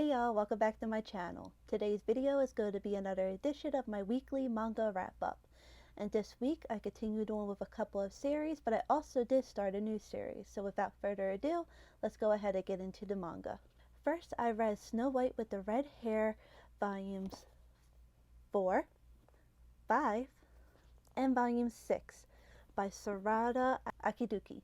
Hey y'all, welcome back to my channel. Today's video is going to be another edition of my weekly manga wrap-up. And this week I continued on with a couple of series, but I also did start a new series. So without further ado, let's go ahead and get into the manga. First, I read Snow White with the Red Hair volumes 4, 5, and volume 6 by Sarada Akiduki.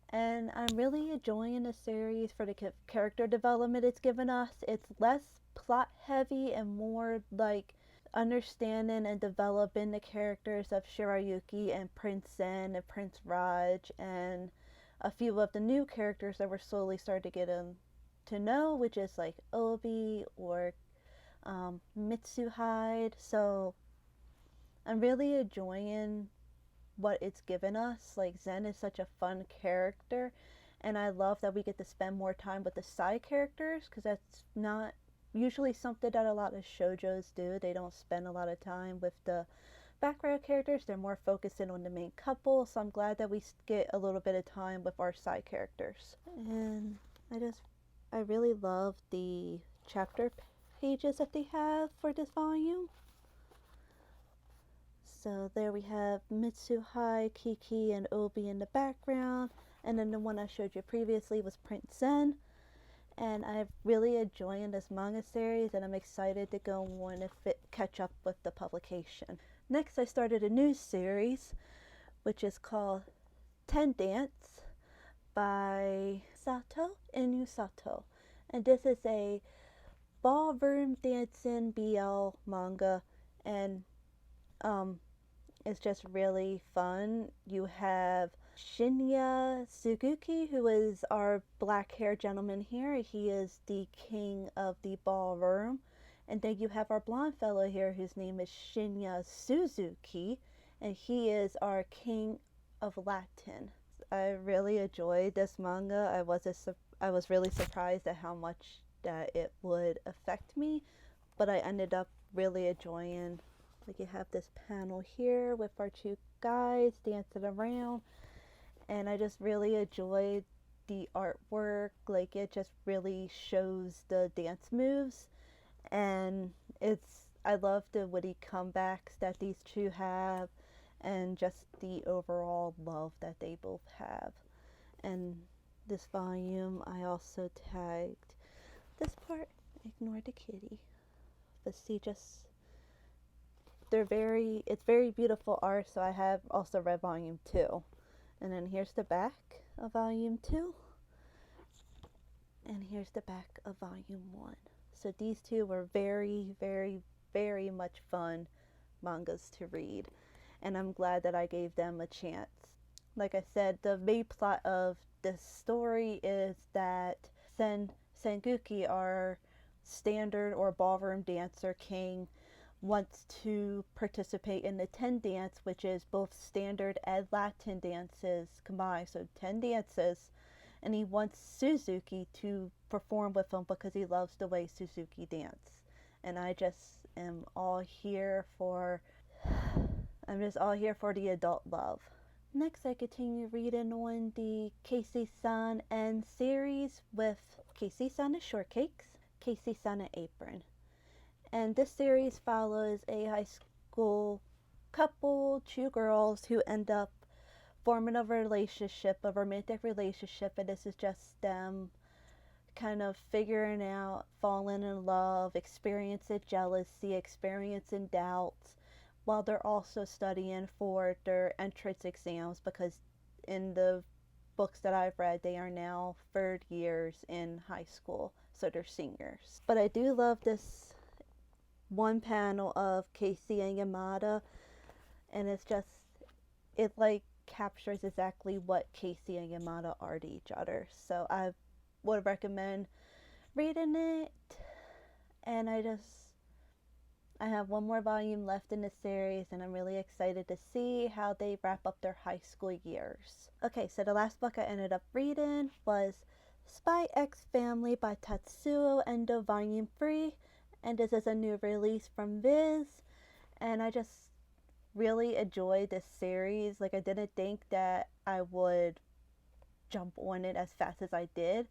And I'm really enjoying the series for the character development it's given us. It's less plot heavy and more like understanding and developing the characters of Shirayuki and Prince Zen and Prince Raj and a few of the new characters that we're slowly starting to get to know, which is like Obi or Mitsuhide. So I'm really enjoying what it's given us. Like, Zen is such a fun character, and I love that we get to spend more time with the side characters, because that's not usually something that a lot of shoujos do. They don't spend a lot of time with the background characters. They're more focusing on the main couple, so I'm glad that we get a little bit of time with our side characters. And I really love the chapter pages that they have for this volume. So there we have Mitsuhide, Kiki, and Obi in the background. And then the one I showed you previously was Prince Zen. And I'm really enjoying this manga series, and I'm excited to go on and catch up with the publication. Next, I started a new series, which is called Ten Dance by Sato Inu Sato. And this is a ballroom dancing BL manga, and it's just really fun. You have Shinya Suzuki, who is our black haired gentleman here. He is the king of the ballroom. And then you have our blonde fellow here, whose name is Shinya Suzuki, and he is our king of Latin. I really enjoyed this manga. I was really surprised at how much that it would affect me, but I ended up really enjoying. Like, you have this panel here with our two guys dancing around, and I just really enjoyed the artwork. Like, it just really shows the dance moves, and I love the witty comebacks that these two have, and just the overall love that they both have. And this volume, I also tagged this part, ignore the kitty, but see, just it's very beautiful art. So I have also read volume 2, and then here's the back of volume 2, and here's the back of volume 1. So these two were very, very, very much fun mangas to read, and I'm glad that I gave them a chance. Like I said, the main plot of this story is that Senguki, our standard or ballroom dancer king, wants to participate in the 10 dance, which is both standard and Latin dances combined, so 10 dances, and he wants Suzuki to perform with him because he loves the way Suzuki dance. And I just am all here for the adult love. Next, I continue reading on the Casey-san and series with Casey-san and Shortcakes, Casey-san and Apron. And this series follows a high school couple, two girls, who end up forming a romantic relationship, and this is just them kind of figuring out, falling in love, experiencing jealousy, experiencing doubts, while they're also studying for their entrance exams, because in the books that I've read, they are now third years in high school, so they're seniors. But I do love this one panel of Casey and Yamada, and it like captures exactly what Casey and Yamada are to each other. So I would recommend reading it, and I have one more volume left in the series, and I'm really excited to see how they wrap up their high school years. Okay, so the last book I ended up reading was Spy X Family by Tatsuo Endo Volume 3, and this is a new release from Viz, and I just really enjoyed this series. Like, I didn't think that I would jump on it as fast as I did.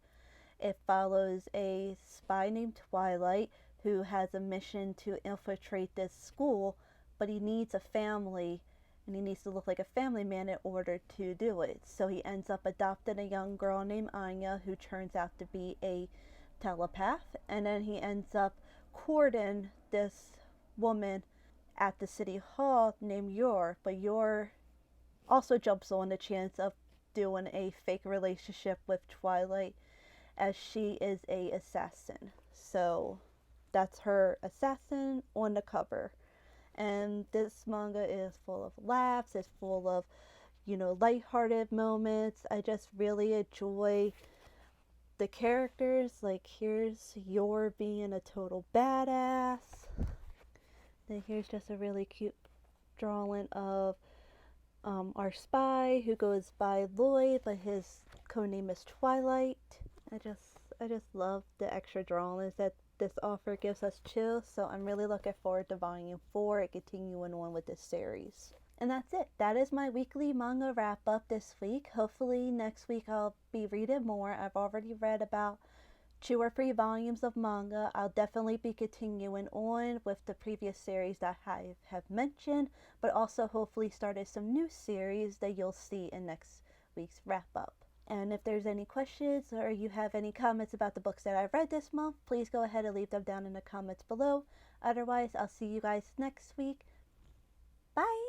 It follows a spy named Twilight who has a mission to infiltrate this school, but he needs a family and he needs to look like a family man in order to do it. So he ends up adopting a young girl named Anya who turns out to be a telepath, and then he ends up courting this woman at the city hall named Yor, but Yor also jumps on the chance of doing a fake relationship with Twilight as she is a assassin. So that's her assassin on the cover. And this manga is full of laughs, it's full of, lighthearted moments. I just really enjoy the characters. Like, here's Yor being a total badass. Then here's just a really cute drawing of our spy who goes by Lloyd, but his codename is Twilight. I just love the extra drawings that this author gives us too. So I'm really looking forward to volume 4 and continuing on with this series. And that's it. That is my weekly manga wrap up this week. Hopefully next week I'll be reading more. I've already read about 2 or 3 volumes of manga. I'll definitely be continuing on with the previous series that I have mentioned, but also hopefully started some new series that you'll see in next week's wrap up. And if there's any questions or you have any comments about the books that I've read this month, please go ahead and leave them down in the comments below. Otherwise, I'll see you guys next week. Bye!